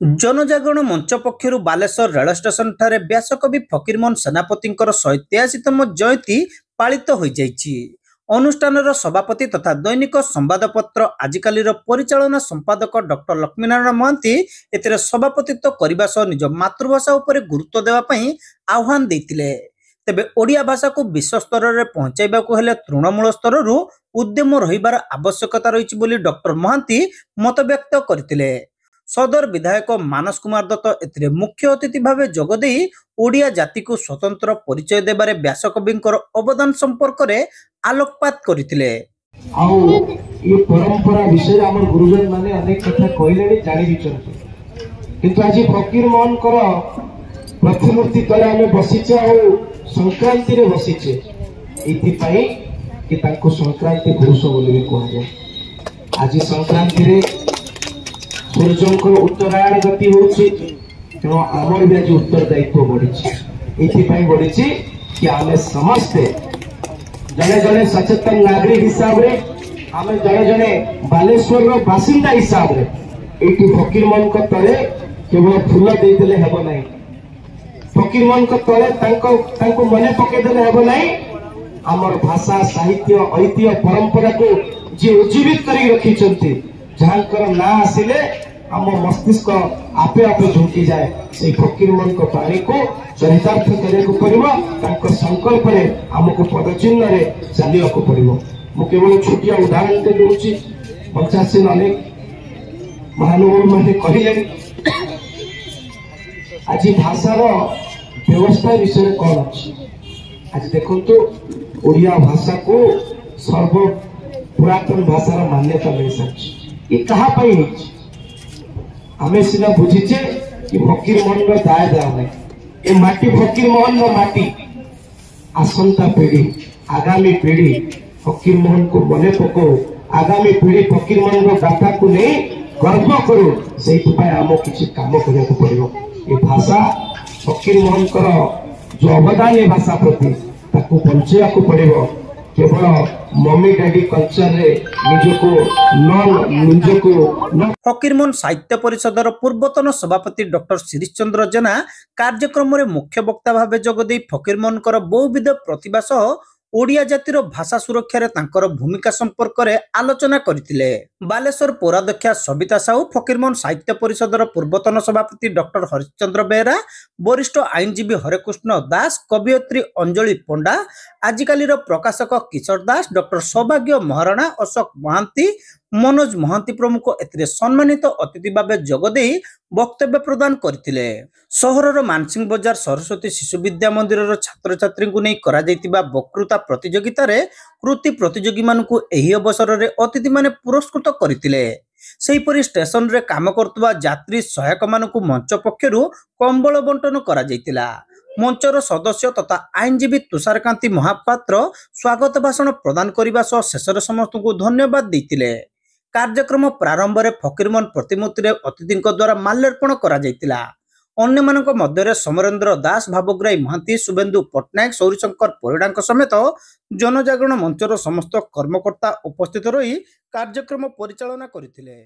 जनजागरण मंच पक्षर Baleshwar rail station ठारे व्यासकवि फकीरमोहन सेनापतिंकर 183तम जयंती पालित हो जाइछि। अनुष्ठान सभापति तथा दैनिक संवादपत्र आजिकालीर परिचालना संपादक डॉक्टर लक्ष्मीनारायण महांती एथिरे सभापतित्व करने सह निज मातृभाषा उपरे गुरुत्व देवा पई आह्वान देइतिले। तेबे ओडिया भाषा को विश्व स्तर में पहुंचाइबाकू हेले तृणमूल स्तर उद्यम रहिबार आवश्यकता रहिछि बोली डॉक्टर महांती मत व्यक्त करथिले। सदर विधायक मानस कुमार दत्त एथिरे मुख्य अतिथि भावे जोगदे ओडिया जाति को स्वतंत्र परिचय देबारे व्यासकविंकर अवदान संपर्क में आलोकपात करथिले। आउ ये परंपरा विषय हमर गुरुजन माने अनेक कथा कहले जानि बिचरते, किंतु आज फकीर मोहन कर प्रतिमूर्ति तले हमें बसिचे और संक्रांति रे बसिचे इति पई कि तांको संक्रांति पुरुष बोली भी कह जाए। आज संक्रांति रे सूर्यंकर उत्तरायण गति होछि, तेणु आमर भी आज उत्तरदायित्व बढ़ी बढ़ी कि आम समस्ते जड़े जड़े सचेतन नागरिक हिसाब रे आम जड़े जड़े बालेश्वर बासिंदा हिसाब रे ये फकीर मोहन को तले केवल फूल देदेले हेब नहीं, फकीर मोहन को तले मने पकेदेले हेब नहीं। आमर भाषा साहित्य ऐतिह्य परंपरा को जी उज्जीवित करी रखी जहांकर ना आसिले आम मस्तिष्क आपे आपे झुंकी जाए। से फकीर मोहन को पानी को चरितार्थ करने पड़ो, संकल्प रे आमको पदचिन्ह रे चलिया को पड़ो। मु केवल छोटिया उदाहरण दे दूची, 85 अनेक महानुभाव मैंने कहले आज भाषार व्यवस्था विषय कौन अच्छी। आज देखो ओडिया भाषा को सर्व पुरातन भाषार मान्यता मिल सारी। ये कहा आमे सीना बुझीचे कि फकीर मोहन दाय दाय नहीं, ये माटी फकीर मोहन माटी। आसंता पीढ़ी आगामी पीढ़ी फकीर मोहन को मने पको, आगामी पीढ़ी फकीर मोहन गाथा को नहीं गर्व करू। से आम किसी काम करने को पड़ो। ये भाषा फकीर मोहन जो अवदान है भाषा प्रति ताकू बंचेया को पड़ो। केवल मम्मी डैडी कल्चर रे निजको फकीरमोहन साहित्य परिषदर पूर्वतन सभापति डॉक्टर शिरीष चंद्र जेना कार्यक्रम में मुख्य वक्ता भाव जोगदे फकीरमोहन बहुविध प्रतिभा सह ओडिया जातिर भाषा सुरक्षा रे तांकर भूमिका संपर्क में आलोचना करथिले। बालेश्वर पौराध्यक्षा सविता साहू, फकीरमोहन साहित्य परिषदर पूर्वतन सभापति डॉक्टर हरिश्चंद्र बेहरा, वरिष्ठ आईनजीवी हरेकृष्ण दास, कवियत्री अंजलि पंडा, आजिकालीर प्रकाशक किशोर दास, डॉक्टर सौभाग्य महाराणा, अशोक महांती, मनोज महांती प्रमुख एथिरे सम्मानित अतिथि भाव जोगदे वक्तव्य प्रदान करथिले। सहरर मानसिंह बजार सरस्वती शिशु विद्या मंदिर छात्र छात्री को नहीं करा जायतिबा वक्तृता प्रतियोगिता रे कृति प्रतियोगी मानकु एही अवसर रे अतिथि माने पुरस्कृत करथिले। सेहीपरि स्टेशन रे काम करतबा यात्री सहायक मानकु मंच पक्षरु कंबल बंटन करा जायतिला। मंचर सदस्य तथा आईनजीवी तुषारकांति महापात्र स्वागत भाषण प्रदान करने सह शेषर समस्त को धन्यवाद देते। कार्यक्रम प्रारंभ में फकीरमोहन प्रतिमूर्ति रे अतिथि द्वारा माल्यार्पण करा जायतिला। अन्य मानक मध्य समरेंद्र दास, भावग्राही महांती, शुभेन्दु पट्टनायक, सौरीशंकर परिड़ा समेत जनजागरण मंचर समस्त कर्मकर्ता उपस्थित रही कार्यक्रम परिचालना करथिले।